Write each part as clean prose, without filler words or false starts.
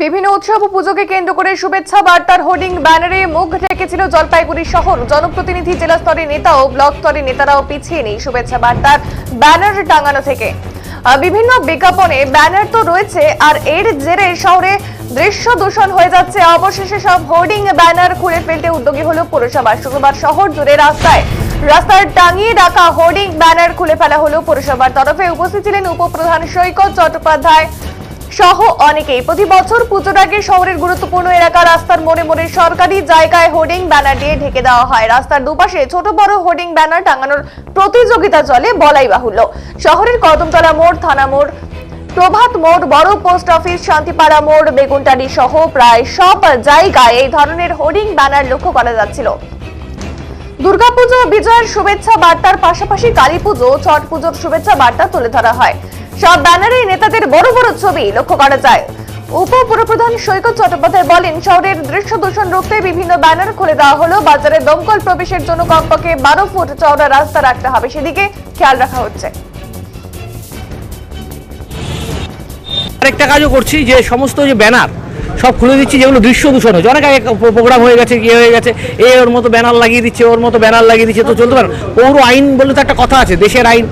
বিভিন্ন উৎসব ও পুজোকে কেন্দ্র করে শুভেচ্ছা বার্তার হোর্ডিং ব্যানারে মুখ ঢেকেছিল জলপাইগুড়ি শহর। জনপ্রতিনিধি, জেলা স্তরের নেতা ও ব্লক স্তরের নেতারাও পিছিয়ে নেই শুভেচ্ছা বার্তার ব্যানার টাঙানো থেকে। বিভিন্ন বিজ্ঞাপনে ব্যানার তো রয়েছে, আর এর জেরে শহরে দৃশ্য দূষণ হয়ে যাচ্ছে। অবশেষে সব হোর্ডিং ব্যানার খুলে ফেলতে উদ্যোগী হলো পৌরসভা। শুক্রবার শহর জুড়ে রাস্তায় টাঙিয়ে রাখা হোর্ডিং ব্যানার খুলে ফেলা হলো পৌরসভার তরফে। উপস্থিত ছিলেন উপপ্রধান সৈকত চট্টোপাধ্যায় সহ অনেকেই। প্রতি বছর পুজোর আগে শহরের গুরুত্বপূর্ণ এলাকা রাস্তার মোড়ে মোড়ে সরকারি জায়গায় হোর্ডিং ব্যানার দিয়ে ঢেকে দেওয়া হয়। রাস্তার দুপাশে ছোট বড় হোর্ডিং ব্যানার টাঙানোর প্রতিযোগিতা চলে বলাই বাহুল্য। শহরের কদমতলা মোড়, থানা মোড়, প্রভাত মোড়, বড় পোস্ট অফিস, শান্তিপাড়া মোড়, বেগুনটারি সহ প্রায় সব জায়গায় এই ধরনের হোর্ডিং ব্যানার লক্ষ্য করা যাচ্ছিল। দুর্গাপুজো বিজয়ের শুভেচ্ছা বার্তার পাশাপাশি কালী পুজো, ছট পুজোর শুভেচ্ছা বার্তা তুলে ধরা হয়। সব ব্যানারে নেতাদের বড় বড় ছবি লক্ষ্য করা যায়। উপপুরপ্রধান সৈকত চট্টোপাধ্যায় বলেন, শহরের দৃশ্য দূষণ রুখতে বিভিন্ন ব্যানার খুলে দেওয়া হলো। বাজারে দমকল প্রবেশের জন্য কমপক্ষে 12 ফুট চওড়া রাস্তা রাখতে হবে, সেদিকে খেয়াল রাখা হচ্ছে। আরেকটা কাজও করছি, যে সমস্ত যে ব্যানার সব খুলে দিচ্ছি, যেগুলো দৃশ্য দূষণ হচ্ছে। অনেক আগে প্রোগ্রাম হয়ে গেছে, কি হয়ে গেছে, ওর মতো ব্যানার লাগিয়ে দিচ্ছে, ওর মতো ব্যানার লাগিয়ে দিচ্ছে, তো চলতে পারে। পৌর আইন বলে তো একটা কথা আছে, দেশের আইন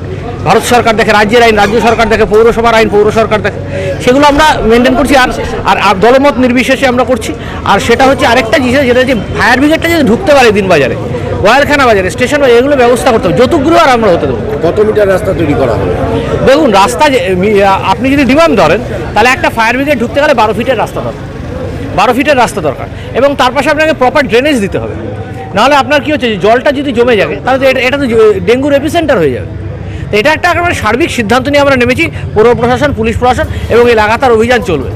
ভারত সরকার দেখে, রাজ্যের আইন রাজ্য সরকার দেখে, পৌরসভার আইন পৌর সরকার দেখে, সেগুলো আমরা মেনটেন করছি। আর দলমত নির্বিশেষে আমরা করছি। আর সেটা হচ্ছে আরেকটা জিনিস, যেটা হচ্ছে ফায়ার ব্রিগেডটা যদি ঢুকতে পারে দিন বাজারে, ওয়ালখানা বাজারে, স্টেশন বাজারে, এগুলো ব্যবস্থা করতে হবে। যৌতুকগুলো আর আমরা হতে দেবো। কত মিটার রাস্তা তৈরি করা হবে? দেখুন, রাস্তা আপনি যদি ডিমান্ড ধরেন, তাহলে একটা ফায়ার ব্রিগেড ঢুকতে গেলে 12 ফিটের রাস্তা দরকার, 12 ফিটের রাস্তা দরকার। এবং তার পাশে আপনাকে প্রপার ড্রেনেজ দিতে হবে। নাহলে আপনার কী হচ্ছে, জলটা যদি জমে যাবে, তাহলে তো এটা তো ডেঙ্গুর এপিসেন্টার হয়ে যাবে। তো এটা একটা একেবারে সার্বিক সিদ্ধান্ত নিয়ে আমরা নেমেছি। পৌর প্রশাসন, পুলিশ প্রশাসন এবং এই লাগাতার অভিযান চলবে।